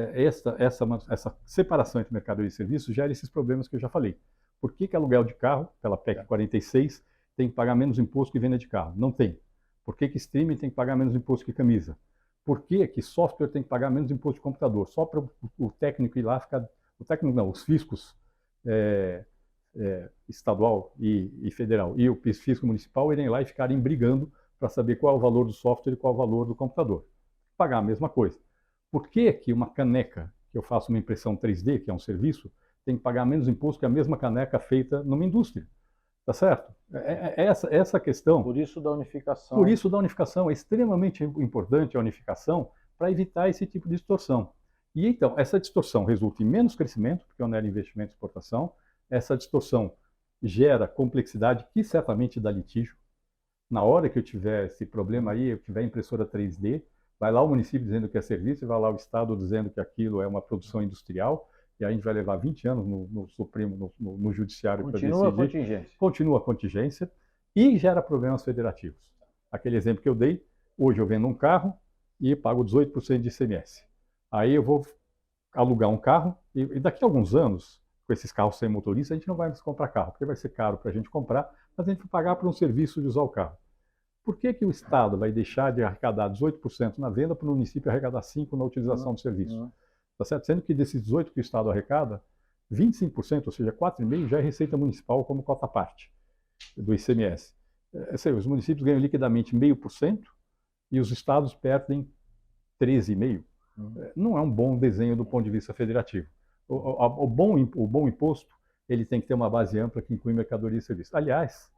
separação entre mercadoria e serviço gera esses problemas que eu já falei. Por que aluguel de carro, pela PEC 46, tem que pagar menos imposto que venda de carro? Não tem. Por que streaming tem que pagar menos imposto que camisa? Por que software tem que pagar menos imposto de computador? Só para o técnico ir lá ficar... O técnico não, os fiscos estadual e federal e o fisco municipal irem lá e ficarem brigando para saber qual é o valor do software e qual é o valor do computador. Pagar a mesma coisa. Por que uma caneca, que eu faço uma impressão 3D, que é um serviço, tem que pagar menos imposto que a mesma caneca feita numa indústria? Tá certo? Essa questão... Por isso da unificação. Por isso da unificação. É extremamente importante a unificação para evitar esse tipo de distorção. E então, essa distorção resulta em menos crescimento, porque onera investimento e exportação. Essa distorção gera complexidade, que certamente dá litígio. Na hora que eu tiver esse problema aí, eu tiver impressora 3D, vai lá o município dizendo que é serviço, e vai lá o Estado dizendo que aquilo é uma produção industrial, e aí a gente vai levar 20 anos no Supremo, no Judiciário para decidir. Continua a contingência. Continua a contingência e gera problemas federativos. Aquele exemplo que eu dei, hoje eu vendo um carro e pago 18% de ICMS. Aí eu vou alugar um carro, e daqui a alguns anos, com esses carros sem motorista, a gente não vai mais comprar carro, porque vai ser caro para a gente comprar, mas a gente vai pagar por um serviço de usar o carro. Por que que o Estado vai deixar de arrecadar 18% na venda para o município arrecadar 5% na utilização do serviço? Tá certo? Sendo que desses 18% que o Estado arrecada, 25%, ou seja, 4,5%, já é receita municipal como cota parte do ICMS. Os municípios ganham liquidamente 0,5% e os estados perdem 13,5%. Não é um bom desenho do ponto de vista federativo. O bom imposto, ele tem que ter uma base ampla que inclui mercadoria e serviço. Aliás,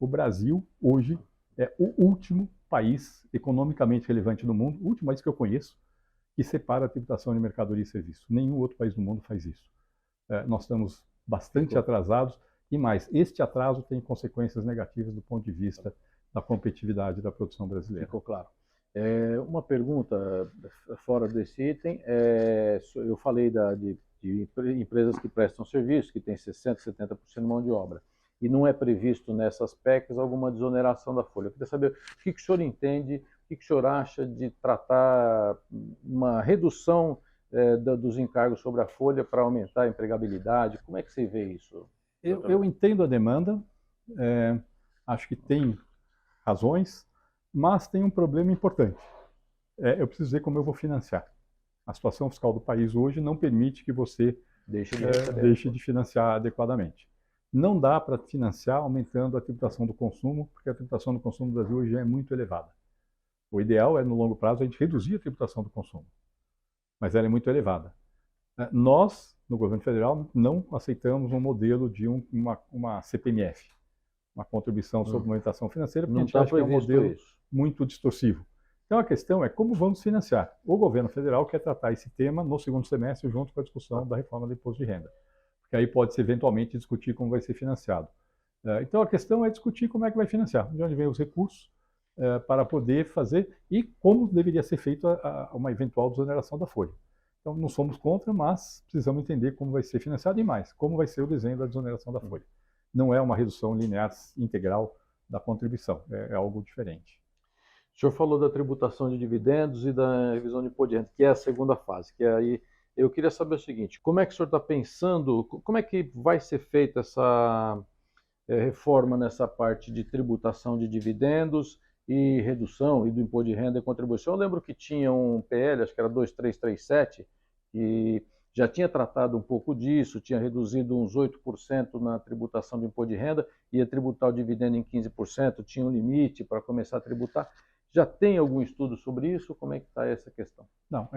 o Brasil, hoje, é o último país economicamente relevante do mundo, o último país que eu conheço, que separa a tributação de mercadoria e serviço. Nenhum outro país do mundo faz isso. Nós estamos bastante atrasados e mais, este atraso tem consequências negativas do ponto de vista da competitividade da produção brasileira. Ficou claro. Uma pergunta fora desse item, eu falei de empresas que prestam serviço, que tem 60%, 70% de mão de obra, e não é previsto nessas PECs alguma desoneração da folha. Eu queria saber o que o senhor entende, o que o senhor acha de tratar uma redução dos encargos sobre a folha para aumentar a empregabilidade. Como é que você vê isso? Eu entendo a demanda, acho que tem razões, mas tem um problema importante. Eu preciso ver como eu vou financiar. A situação fiscal do país hoje não permite que você deixe de financiar adequadamente. Não dá para financiar aumentando a tributação do consumo, porque a tributação do consumo no Brasil hoje já é muito elevada. O ideal é, no longo prazo, a gente reduzir a tributação do consumo, mas ela é muito elevada. Nós, no governo federal, não aceitamos um modelo de uma CPMF, uma contribuição sobre movimentação financeira, porque a gente acha que é um modelo muito distorsivo. Então a questão é como vamos financiar. O governo federal quer tratar esse tema no segundo semestre junto com a discussão da reforma do imposto de renda, porque aí pode-se eventualmente discutir como vai ser financiado. Então a questão é discutir como é que vai financiar, de onde vem os recursos para poder fazer e como deveria ser feita uma eventual desoneração da folha. Então não somos contra, mas precisamos entender como vai ser financiado e mais, como vai ser o desenho da desoneração da folha. Não é uma redução linear integral da contribuição, é algo diferente. O senhor falou da tributação de dividendos e da revisão de imposto de renda, que é a segunda fase, que aí eu queria saber o seguinte, como é que o senhor está pensando, como é que vai ser feita essa reforma nessa parte de tributação de dividendos e redução e do imposto de renda e contribuição? Eu lembro que tinha um PL, acho que era 2337, que já tinha tratado um pouco disso, tinha reduzido uns 8% na tributação do imposto de renda, ia tributar o dividendo em 15%, tinha um limite para começar a tributar. Já tem algum estudo sobre isso? Como é que está essa questão? Não,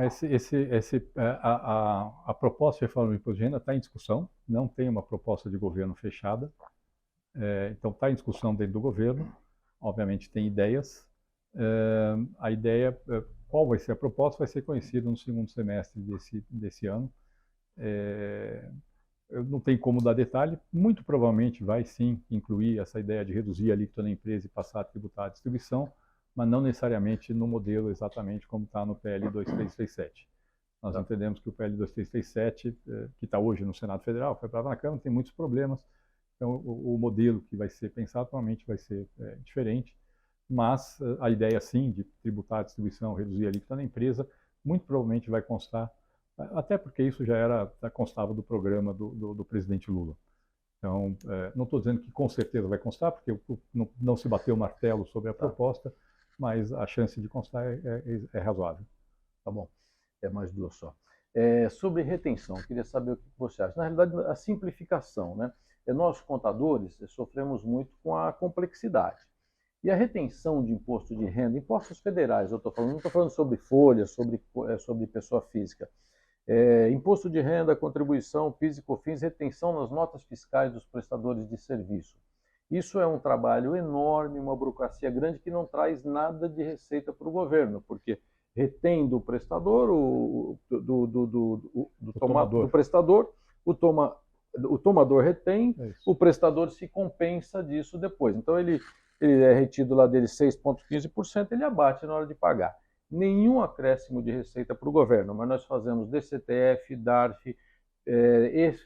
a proposta de reforma do imposto de renda está em discussão, não tem uma proposta de governo fechada, então está em discussão dentro do governo, obviamente tem ideias. A ideia, qual vai ser a proposta, vai ser conhecida no segundo semestre desse ano. Eu não tenho como dar detalhe, muito provavelmente vai sim incluir essa ideia de reduzir a alíquota na empresa e passar a tributar a distribuição, mas não necessariamente no modelo exatamente como está no PL 2337. Nós entendemos que o PL 2337, que está hoje no Senado Federal, foi aprovado na Câmara, tem muitos problemas, então o modelo que vai ser pensado provavelmente vai ser diferente, mas a ideia sim de tributar a distribuição, reduzir a alíquota na empresa, muito provavelmente vai constar, até porque isso já constava do programa do presidente Lula. Então, não estou dizendo que com certeza vai constar, porque não se bateu o martelo sobre a proposta, mas a chance de constar é razoável. Tá bom, é mais duas só. Sobre retenção, queria saber o que você acha. Na realidade, a simplificação, né? Nós, contadores, sofremos muito com a complexidade. E a retenção de imposto de renda, impostos federais, eu estou falando, não estou falando sobre folha, sobre pessoa física. Imposto de renda, contribuição, PIS e COFINS, retenção nas notas fiscais dos prestadores de serviço. Isso é um trabalho enorme, uma burocracia grande que não traz nada de receita para o governo, porque retém do prestador, do prestador, o tomador retém, o prestador se compensa disso depois. Então ele é retido lá dele 6,15%, ele abate na hora de pagar. Nenhum acréscimo de receita para o governo, mas nós fazemos DCTF, DARF,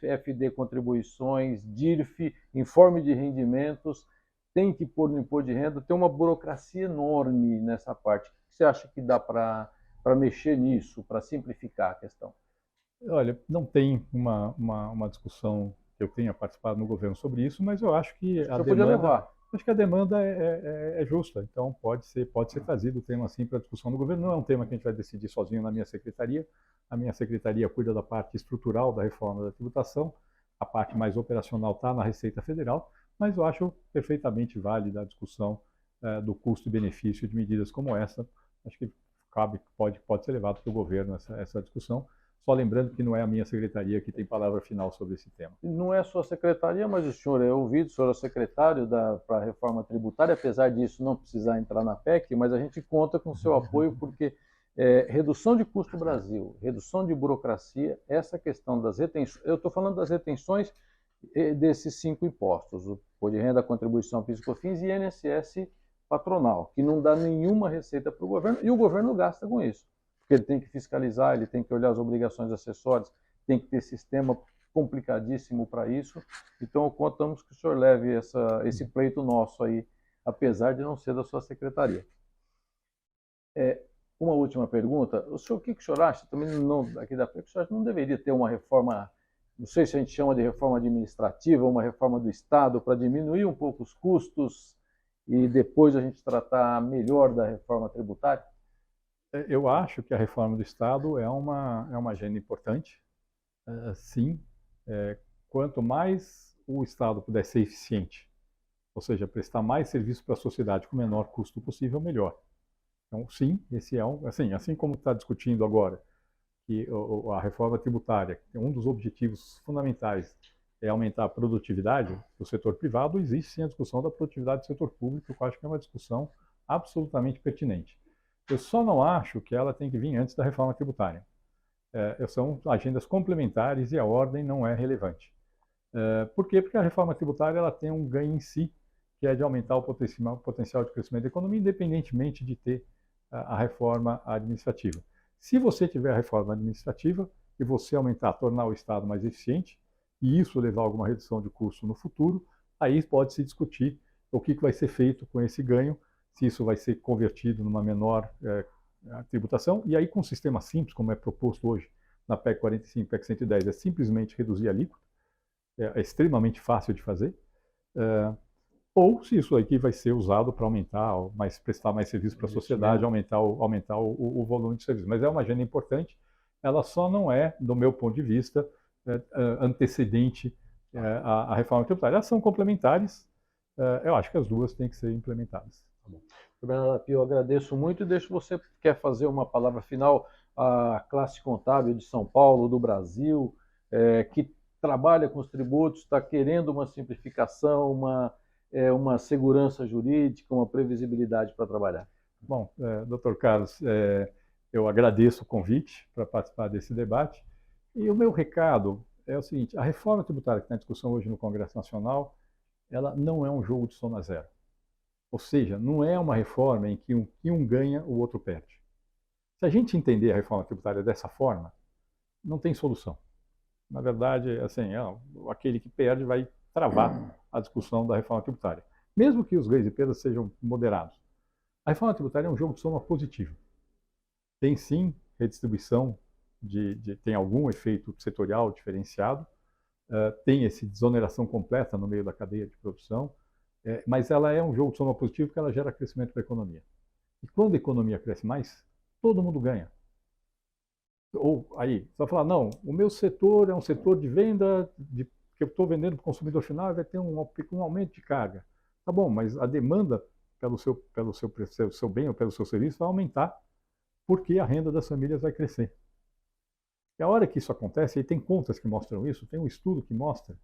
FD contribuições, DIRF, informe de rendimentos, tem que pôr no imposto de renda, tem uma burocracia enorme nessa parte. O que você acha que dá para mexer nisso, para simplificar a questão? Olha, não tem uma discussão que eu tenha participado no governo sobre isso, mas eu acho que Acho que eu podia levar. a demanda é justa, então pode ser trazido o tema assim para discussão no governo. Não é um tema que a gente vai decidir sozinho na minha secretaria. A minha secretaria cuida da parte estrutural da reforma da tributação, a parte mais operacional está na Receita Federal, mas eu acho perfeitamente válida a discussão do custo e benefício de medidas como essa. Acho que pode ser levado para o governo essa discussão. Só lembrando que não é a minha secretaria que tem palavra final sobre esse tema. Não é a sua secretaria, mas o senhor é ouvido, o senhor é o secretário para a reforma tributária, apesar disso não precisar entrar na PEC, mas a gente conta com o seu apoio porque redução de custo Brasil, redução de burocracia, essa questão das retenções, eu estou falando das retenções desses 5 impostos, o Imposto de Renda, Contribuição, PIS/COFINS e INSS patronal, que não dá nenhuma receita para o governo e o governo gasta com isso, porque ele tem que fiscalizar, ele tem que olhar as obrigações acessórias, tem que ter sistema complicadíssimo para isso. Então, contamos que o senhor leve esse pleito nosso aí, apesar de não ser da sua secretaria. Uma última pergunta. O senhor, o que o senhor acha? Também não, aqui da PEC, o senhor acha que não deveria ter uma reforma, não sei se a gente chama de reforma administrativa, uma reforma do Estado para diminuir um pouco os custos e depois a gente tratar melhor da reforma tributária? Eu acho que a reforma do Estado é uma agenda importante, sim. Quanto mais o Estado puder ser eficiente, ou seja, prestar mais serviço para a sociedade com o menor custo possível, melhor. Então, sim, esse é assim como está discutindo agora, que a reforma tributária, um dos objetivos fundamentais é aumentar a produtividade do setor privado, existe sim a discussão da produtividade do setor público, que eu acho que é uma discussão absolutamente pertinente. Eu só não acho que ela tem que vir antes da reforma tributária. São agendas complementares e a ordem não é relevante. Por quê? Porque a reforma tributária ela tem um ganho em si, que é de aumentar o potencial de crescimento da economia, independentemente de ter a reforma administrativa. Se você tiver a reforma administrativa e você aumentar, tornar o Estado mais eficiente, e isso levar a alguma redução de custo no futuro, aí pode-se discutir o que vai ser feito com esse ganho, se isso vai ser convertido numa menor tributação, e aí com um sistema simples, como é proposto hoje na PEC 45, PEC 110, é simplesmente reduzir a alíquota, é extremamente fácil de fazer, ou se isso aqui vai ser usado para aumentar, prestar mais serviço para a sociedade, aumentar o volume de serviço. Mas é uma agenda importante, ela só não é, do meu ponto de vista, antecedente à reforma tributária. Elas são complementares, eu acho que as duas têm que ser implementadas. Tá bom. Bernardo Pio, eu agradeço muito e deixo você, quer fazer uma palavra final à classe contábil de São Paulo, do Brasil, que trabalha com os tributos, está querendo uma simplificação, uma segurança jurídica, uma previsibilidade para trabalhar. Bom, doutor Carlos, eu agradeço o convite para participar desse debate. E o meu recado é o seguinte: a reforma tributária que está em discussão hoje no Congresso Nacional, ela não é um jogo de soma zero. Ou seja, não é uma reforma em que um ganha, o outro perde. Se a gente entender a reforma tributária dessa forma, não tem solução. Na verdade, assim, aquele que perde vai travar a discussão da reforma tributária. Mesmo que os ganhos e perdas sejam moderados. A reforma tributária é um jogo de soma positivo. Tem sim redistribuição, tem algum efeito setorial diferenciado, tem essa desoneração completa no meio da cadeia de produção, mas ela é um jogo de soma positivo porque ela gera crescimento para a economia. E quando a economia cresce mais, todo mundo ganha. Ou aí, você vai falar, não, o meu setor é um setor de venda que eu estou vendendo para o consumidor final e vai ter um aumento de carga. Tá bom, mas a demanda pelo seu bem ou pelo seu serviço vai aumentar porque a renda das famílias vai crescer. E a hora que isso acontece, e tem contas que mostram isso, tem um estudo que mostra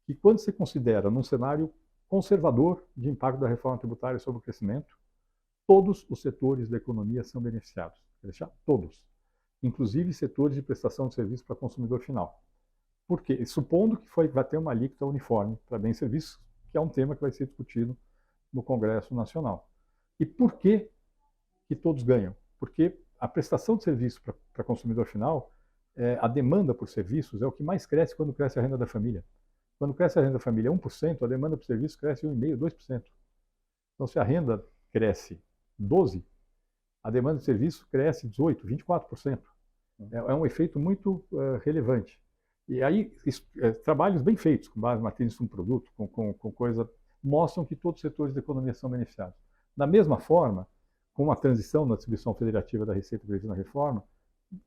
que quando você considera num cenário conservador de impacto da reforma tributária sobre o crescimento, todos os setores da economia são beneficiados. Todos. Inclusive setores de prestação de serviço para consumidor final. Por quê? Supondo que vai ter uma alíquota uniforme para bens e serviços, que é um tema que vai ser discutido no Congresso Nacional. E por que todos ganham? Porque a prestação de serviço para consumidor final, a demanda por serviços é o que mais cresce quando cresce a renda da família. Quando cresce a renda da família 1%, a demanda por serviço cresce 1,5%, 2%. Então, se a renda cresce 12%, a demanda de serviço cresce 18%, 24%. É um efeito muito relevante. E aí, trabalhos bem feitos, com base em matriz de um produto, com coisa, mostram que todos os setores da economia são beneficiados. Da mesma forma, com a transição na distribuição federativa da Receita prevista na reforma,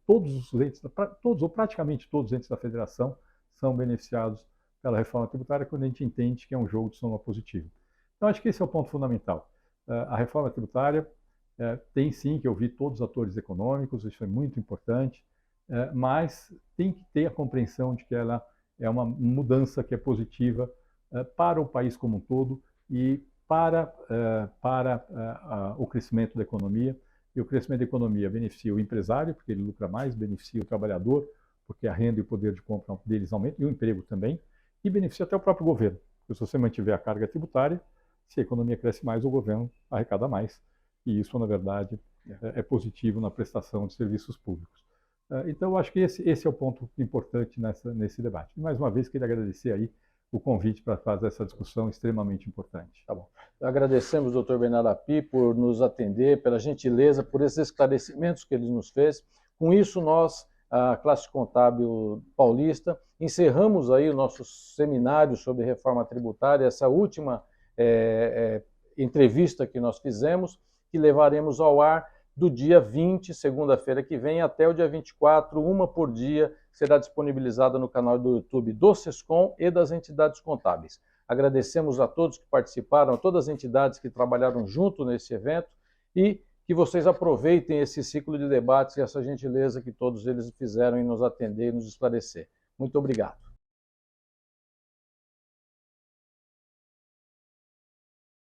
todos os entes, todos ou praticamente todos os entes da federação são beneficiados pela reforma tributária quando a gente entende que é um jogo de soma positiva. Então, acho que esse é o ponto fundamental. A reforma tributária tem sim que ouvir todos os atores econômicos, isso é muito importante, mas tem que ter a compreensão de que ela é uma mudança que é positiva para o país como um todo e para o crescimento da economia. E o crescimento da economia beneficia o empresário, porque ele lucra mais, beneficia o trabalhador, porque a renda e o poder de compra deles aumentam, e o emprego também, e beneficia até o próprio governo. Porque se você mantiver a carga tributária, se a economia cresce mais, o governo arrecada mais. E isso, na verdade, é positivo na prestação de serviços públicos. Então, eu acho que esse é o ponto importante nesse debate. E, mais uma vez, queria agradecer aí o convite para fazer essa discussão extremamente importante. Tá bom. Agradecemos ao Dr. Bernardo Api por nos atender, pela gentileza, por esses esclarecimentos que ele nos fez. Com isso, nós, a classe contábil paulista, encerramos aí o nosso seminário sobre reforma tributária, essa última entrevista que nós fizemos, que levaremos ao ar do dia 20, segunda-feira que vem, até o dia 24, uma por dia, será disponibilizada no canal do YouTube do SESCOM e das entidades contábeis. Agradecemos a todos que participaram, a todas as entidades que trabalharam junto nesse evento e que vocês aproveitem esse ciclo de debates e essa gentileza que todos eles fizeram em nos atender e nos esclarecer. Muito obrigado.